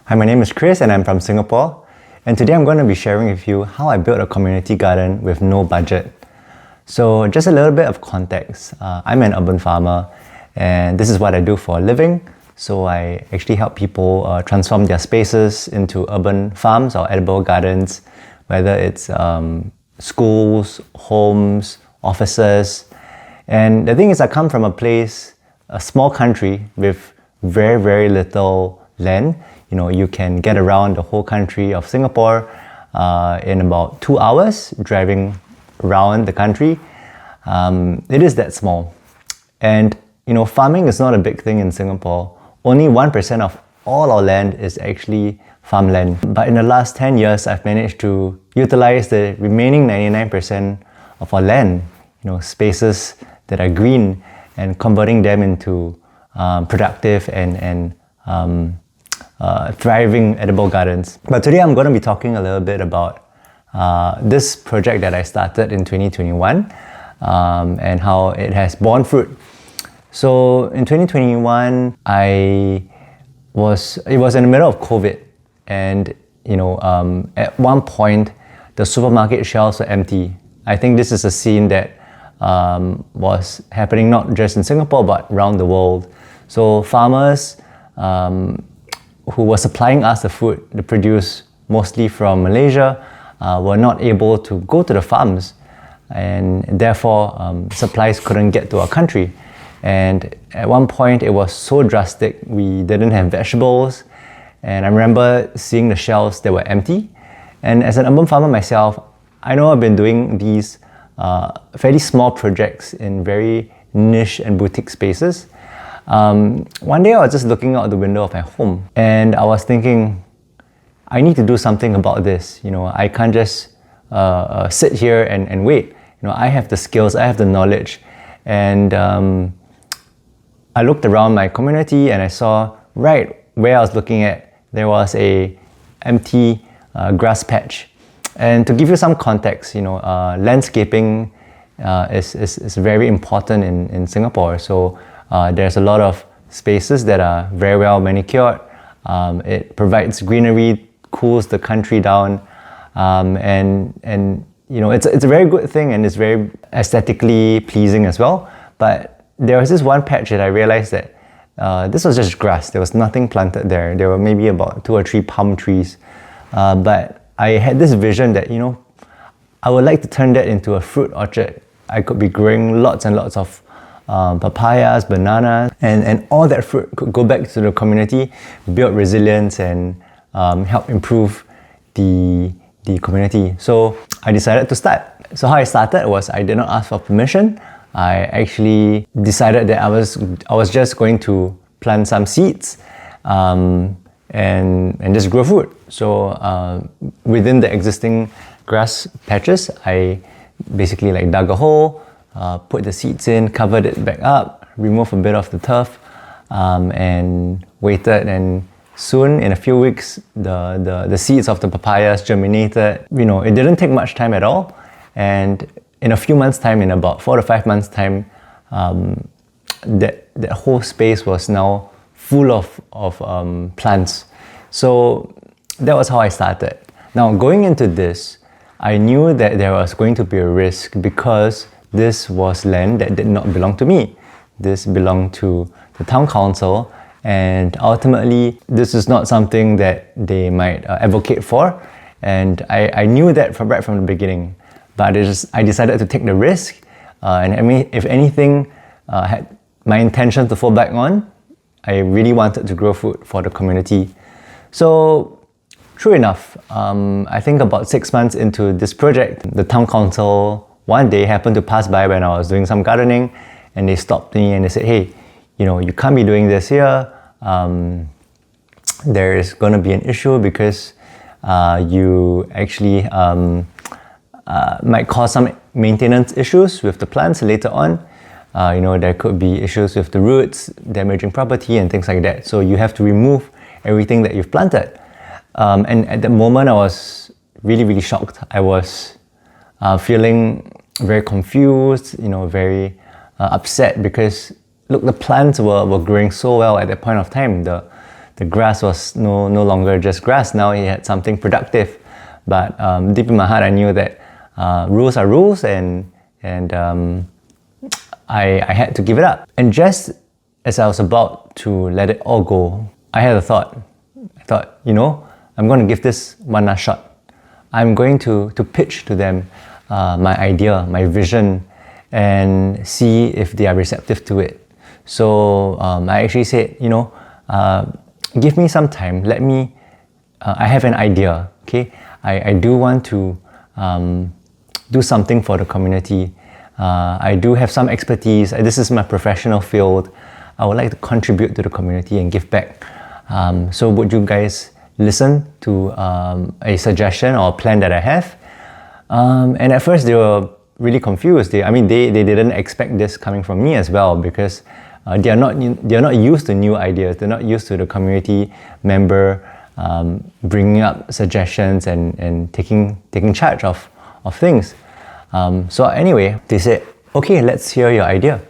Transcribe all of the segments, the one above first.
Hi, my name is Chris and I'm from Singapore. And today I'm going to be sharing with you how I built a community garden with no budget. So just a little bit of context. I'm an urban farmer and this is what I do for a living. So I actually help people transform their spaces into urban farms or edible gardens, whether it's schools, homes, offices. And the thing is, I come from a small country with very, very little land. You can get around the whole country of Singapore in about 2 hours driving around the country. It is that small. And farming is not a big thing in Singapore. Only 1% of all our land is actually farmland. But in the last 10 years, I've managed to utilize the remaining 99% of our land, spaces that are green, and converting them into productive and thriving edible gardens. But today I'm going to be talking a little bit about this project that I started in 2021 and how it has borne fruit. So in 2021, it was in the middle of COVID, and at one point the supermarket shelves were empty. I think this is a scene that was happening not just in Singapore but around the world. So farmers who were supplying us the food, the produce mostly from Malaysia, were not able to go to the farms, and therefore supplies couldn't get to our country. And at one point it was so drastic, we didn't have vegetables, and I remember seeing the shelves that were empty. And as an urban farmer myself, I know I've been doing these fairly small projects in very niche and boutique spaces. One day I was just looking out the window of my home and I was thinking, I need to do something about this. I can't just sit here and wait. I have the skills, I have the knowledge. And I looked around my community and I saw right where I was looking at, there was a empty grass patch. And to give you some context, landscaping is very important in Singapore. So there's a lot of spaces that are very well manicured. It provides greenery, cools the country down, and it's a very good thing, and it's very aesthetically pleasing as well. But there was this one patch that I realized that this was just grass. There was nothing planted there. There were maybe about 2 or 3 palm trees. But I had this vision that, I would like to turn that into a fruit orchard. I could be growing lots and lots of papayas, bananas, and all that fruit could go back to the community, build resilience, and help improve the community. So I decided to start. So how I started was I did not ask for permission. I actually decided that I was just going to plant some seeds and just grow food. So within the existing grass patches, I basically dug a hole, put the seeds in, covered it back up, removed a bit of the turf, and waited. And soon, in a few weeks, the seeds of the papayas germinated. It didn't take much time at all. And in a few months' time, in about 4 to 5 months' time, that whole space was now full of plants. So that was how I started. Now, going into this, I knew that there was going to be a risk because this was land that did not belong to me. This belonged to the town council, and ultimately, this is not something that they might advocate for. And I knew that right from the beginning. But I decided to take the risk, and if anything had my intention to fall back on, I really wanted to grow food for the community. So, true enough, I think about 6 months into this project, the town council one day happened to pass by when I was doing some gardening, and they stopped me and they said, hey, you can't be doing this here. There is going to be an issue because you actually might cause some maintenance issues with the plants later on. There could be issues with the roots, damaging property and things like that. So you have to remove everything that you've planted. And at that moment, I was really, really shocked. I was feeling very confused, very upset because look, the plants were growing so well at that point of time. The the grass was no longer just grass. Now he had something productive. But deep in my heart, I knew that rules are rules, and I had to give it up. And just as I was about to let it all go, I had a thought. I thought, I'm going to give this one last shot. I'm going to pitch to them my idea, my vision, and see if they are receptive to it. So I actually said, give me some time. Let me, I have an idea, okay? I do want to do something for the community. I do have some expertise. This is my professional field. I would like to contribute to the community and give back. So would you guys listen to a suggestion or a plan that I have? And at first they were really confused. They didn't expect this coming from me as well, because they are not used to new ideas. They're not used to the community member bringing up suggestions and taking charge of things. So anyway, they said, okay, let's hear your idea.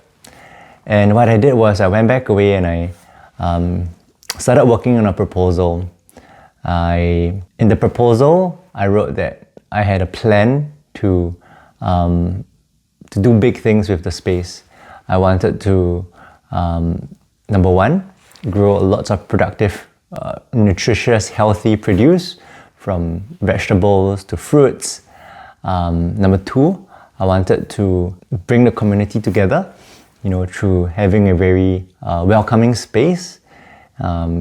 And what I did was I went back away and I started working on a proposal. In the proposal, I wrote that I had a plan to do big things with the space. I wanted to, number one, grow lots of productive, nutritious, healthy produce, from vegetables to fruits. Number two, I wanted to bring the community together, through having a very welcoming space.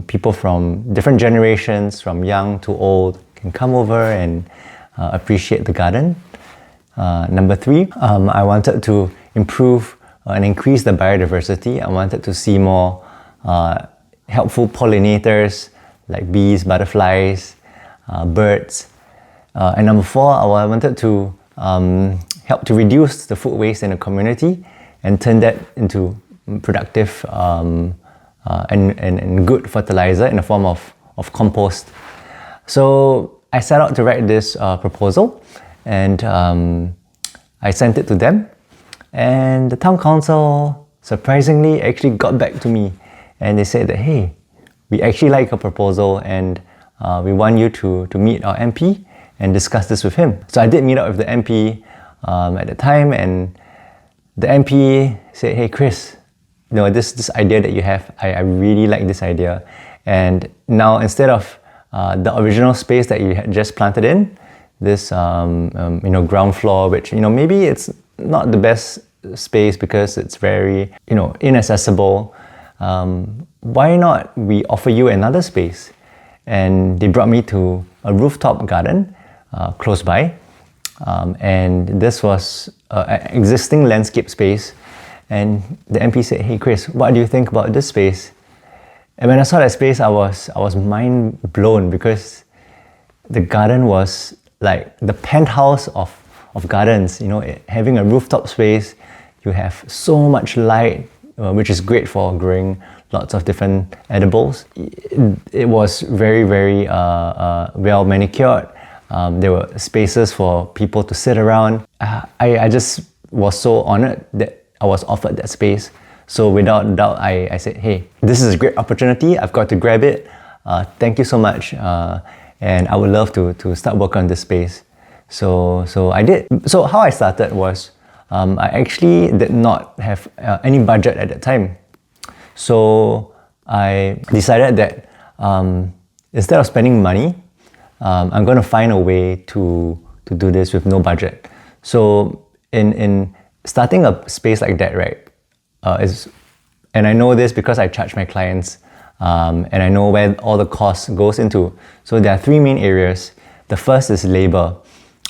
People from different generations, from young to old, can come over and appreciate the garden. Number three, I wanted to improve and increase the biodiversity. I wanted to see more helpful pollinators like bees, butterflies, birds. And number four, I wanted to help to reduce the food waste in the community and turn that into productive and good fertilizer in the form of compost. So I set out to write this proposal, and I sent it to them. And the town council surprisingly actually got back to me, and they said that, hey, we actually like your proposal, and we want you to meet our MP and discuss this with him. So I did meet up with the MP at the time, and the MP said, hey Chris, this idea that you have, I really like this idea. And now instead of the original space that you had just planted in, this ground floor, which maybe it's not the best space because it's very inaccessible, why not we offer you another space? And they brought me to a rooftop garden close by, and this was an existing landscape space. And the MP said, hey Chris, what do you think about this space? And when I saw that space, I was mind blown, because the garden was like the penthouse of gardens. Having a rooftop space, you have so much light, which is great for growing lots of different edibles. It was very, very well manicured. There were spaces for people to sit around. I just was so honored that I was offered that space. So without doubt, I said, hey, this is a great opportunity. I've got to grab it. Thank you so much. And I would love to start work on this space. So I did. So how I started was, I actually did not have any budget at that time. So I decided that instead of spending money, I'm going to find a way to do this with no budget. So in starting a space like that, right, and I know this because I charge my clients, and I know where all the costs goes into. So there are three main areas. The first is labor.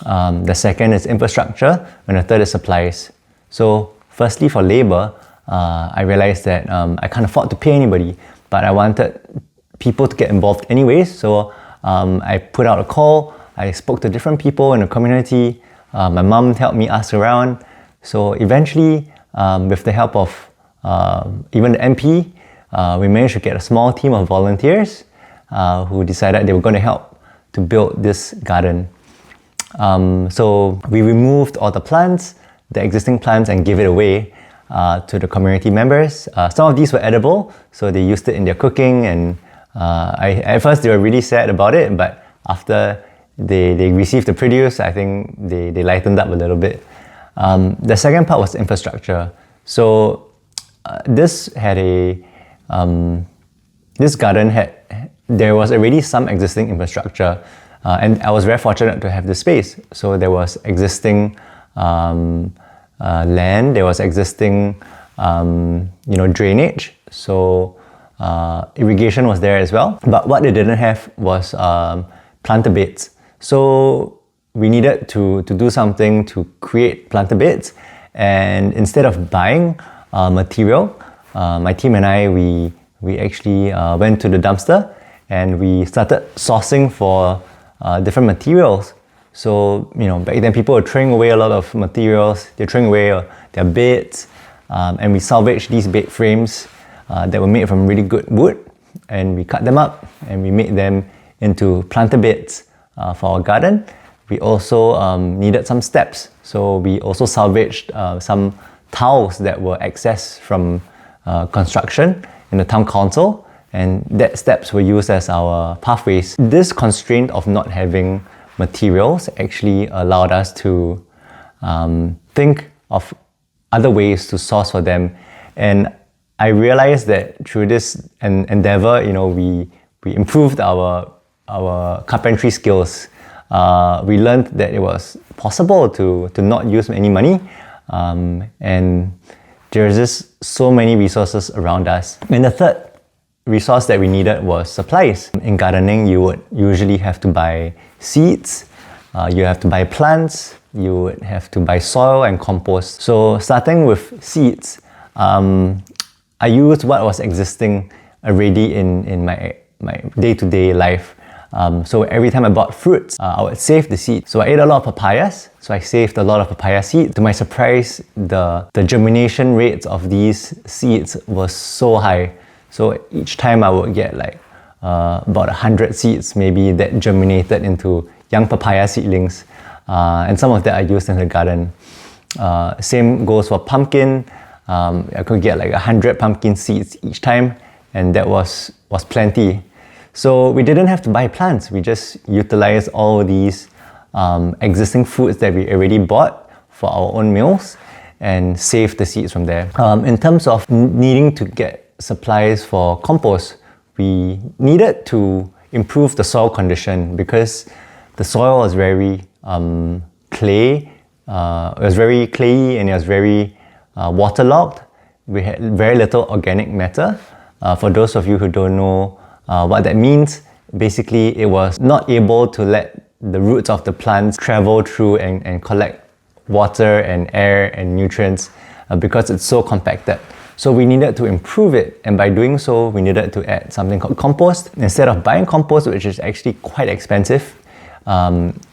The second is infrastructure, and the third is supplies. So firstly, for labor, I realized that I can't afford to pay anybody, but I wanted people to get involved anyways. So I put out a call. I spoke to different people in the community. My mom helped me ask around. So eventually, with the help of even the MP, we managed to get a small team of volunteers who decided they were going to help to build this garden. So we removed all the plants, the existing plants, and gave it away to the community members. Some of these were edible, so they used it in their cooking, and At first they were really sad about it, but after they received the produce, I think they lightened up a little bit. The second part was infrastructure. So this garden there was already some existing infrastructure, and I was very fortunate to have the space. So there was existing land, there was existing drainage. So irrigation was there as well. But what they didn't have was planter beds. So we needed to do something to create planter beds. And instead of buying material, my team and I, we actually went to the dumpster and we started sourcing for different materials. So, back then people were throwing away a lot of materials. They're throwing away their beds, and we salvaged these bed frames that were made from really good wood, and we cut them up and we made them into planter beds for our garden. We also needed some steps, so we also salvaged some tiles that were excess from construction in the town council, and that steps were used as our pathways. This constraint of not having materials actually allowed us to think of other ways to source for them. And I realized that through this endeavor, we improved our carpentry skills. We learned that it was possible to not use any money, and there's just so many resources around us. And the third resource that we needed was supplies. In gardening, you would usually have to buy seeds, you have to buy plants, you would have to buy soil and compost. So starting with seeds, I used what was existing already in my day-to-day life. So every time I bought fruits, I would save the seed. So I ate a lot of papayas, so I saved a lot of papaya seeds. To my surprise, the germination rates of these seeds was so high. So each time I would get about 100 seeds maybe that germinated into young papaya seedlings, and some of that I used in the garden. Same goes for pumpkin. I could get 100 pumpkin seeds each time, and that was plenty. So we didn't have to buy plants, we just utilized all these existing foods that we already bought for our own meals and saved the seeds from there. In terms of needing to get supplies for compost, we needed to improve the soil condition because the soil was very clay. It was very clayey and it was very waterlogged. We had very little organic matter. For those of you who don't know what that means, basically it was not able to let the roots of the plants travel through and collect water and air and nutrients because it's so compacted. So we needed to improve it, and by doing so, we needed to add something called compost. Instead of buying compost, which is actually quite expensive,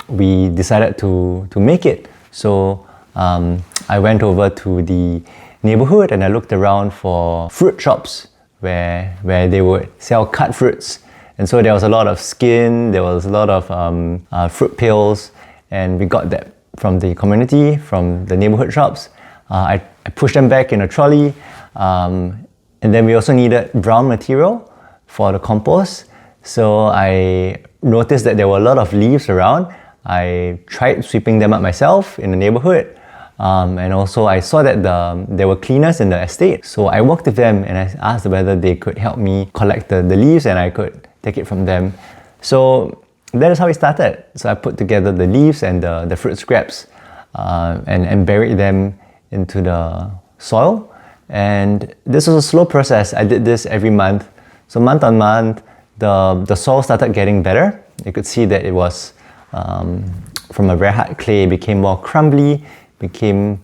we decided to make it. So I went over to the neighborhood and I looked around for fruit shops where they would sell cut fruits. And so there was a lot of skin, there was a lot of fruit peels, and we got that from the community, from the neighborhood shops. I pushed them back in a trolley, and then we also needed brown material for the compost. So I noticed that there were a lot of leaves around. I tried sweeping them up myself in the neighborhood. And also I saw that there were cleaners in the estate. So I walked with them and I asked whether they could help me collect the leaves and I could take it from them. So that is how it started. So I put together the leaves and the fruit scraps and buried them into the soil. And this was a slow process. I did this every month. So month on month, the soil started getting better. You could see that it was from a very hard clay, it became more crumbly, became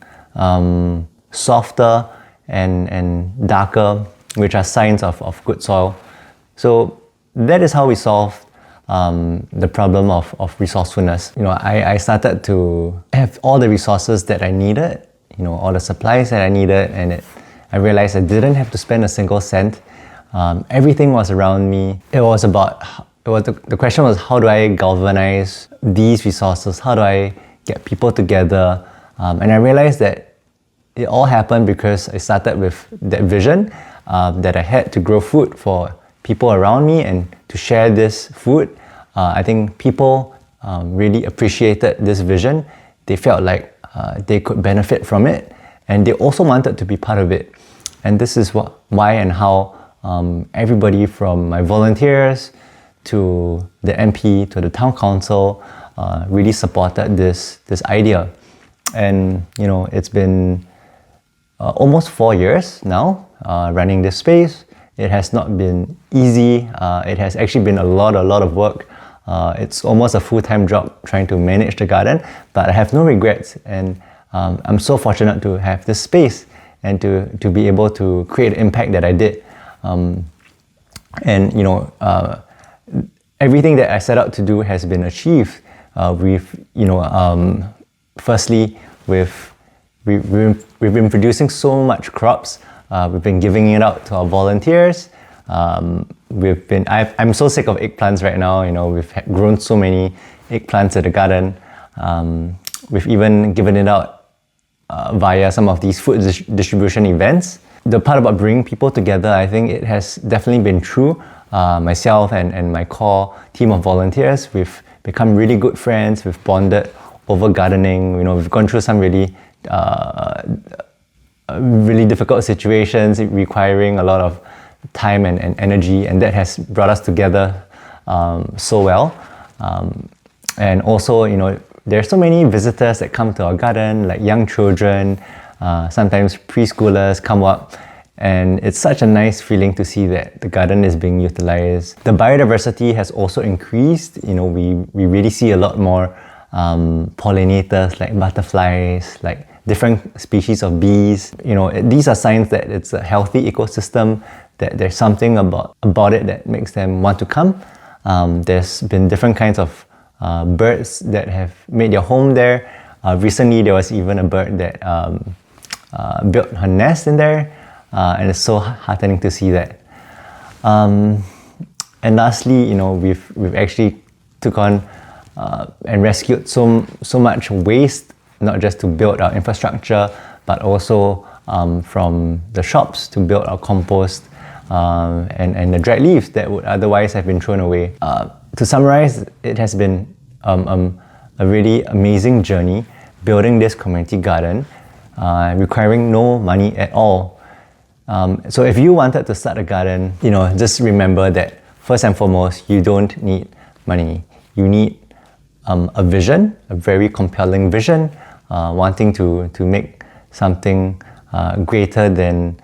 softer and darker, which are signs of good soil. So that is how we solved the problem of resourcefulness. I started to have all the resources that I needed, all the supplies that I needed, and I realized I didn't have to spend a single cent. Everything was around me. The question was, how do I galvanize these resources? How do I get people together? And I realized that it all happened because I started with that vision that I had to grow food for people around me and to share this food. I think people really appreciated this vision. They felt like they could benefit from it, and they also wanted to be part of it. And this is why and how everybody from my volunteers to the MP to the town council really supported this idea. And it's been almost 4 years now running this space. It has not been easy. It has actually been a lot of work. It's almost a full-time job trying to manage the garden, but I have no regrets, and I'm so fortunate to have this space and to be able to create the impact that I did. And everything that I set out to do has been achieved. Firstly, we've been producing so much crops. We've been giving it out to our volunteers. I'm so sick of eggplants right now. We've grown so many eggplants at the garden. We've even given it out via some of these food distribution events. The part about bringing people together, I think it has definitely been true. Myself and my core team of volunteers, we've become really good friends. We've bonded over gardening. We've gone through some really difficult situations requiring a lot of time and energy, and that has brought us together so well. And also, there are so many visitors that come to our garden, like young children, sometimes preschoolers come up, and it's such a nice feeling to see that the garden is being utilized. The biodiversity has also increased. We really see a lot more pollinators like butterflies, like different species of bees. These are signs that it's a healthy ecosystem, that there's something about it that makes them want to come. There's been different kinds of birds that have made their home there. Recently, there was even a bird that built her nest in there, and it's so heartening to see that. And lastly, we've actually took on and rescued so much waste, not just to build our infrastructure, but also from the shops to build our compost and the dried leaves that would otherwise have been thrown away. To summarize, it has been a really amazing journey building this community garden, requiring no money at all. So if you wanted to start a garden, just remember that first and foremost, you don't need money. You need a vision, a very compelling vision, wanting to make something greater than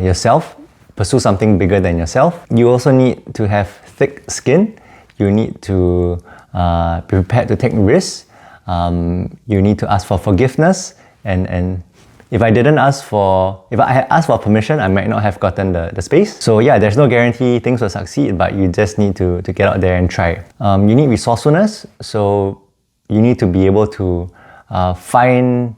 yourself, pursue something bigger than yourself. You also need to have thick skin. You need to be prepared to take risks. You need to ask for forgiveness, and if I had asked for permission, I might not have gotten the space. So yeah, there's no guarantee things will succeed, but you just need to get out there and try. You need resourcefulness, so you need to be able to find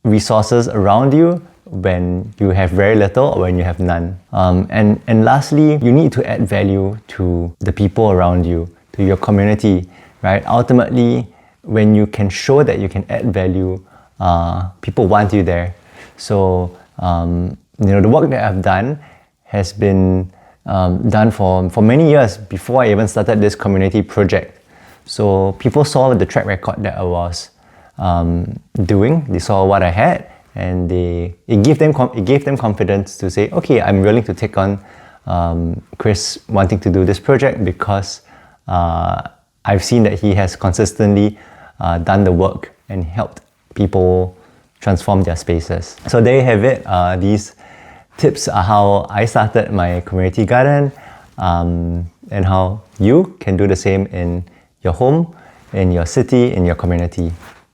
resources around you when you have very little or when you have none. And lastly, you need to add value to the people around you, to your community, right? Ultimately, when you can show that you can add value, people want you there. So, the work that I've done has been done for many years before I even started this community project. So people saw the track record that I was doing. They saw what I had, and it gave them confidence to say, okay, I'm willing to take on Chris wanting to do this project because I've seen that he has consistently done the work and helped people transform their spaces. So there you have it. These tips are how I started my community garden, and how you can do the same in your home, in your city, in your community.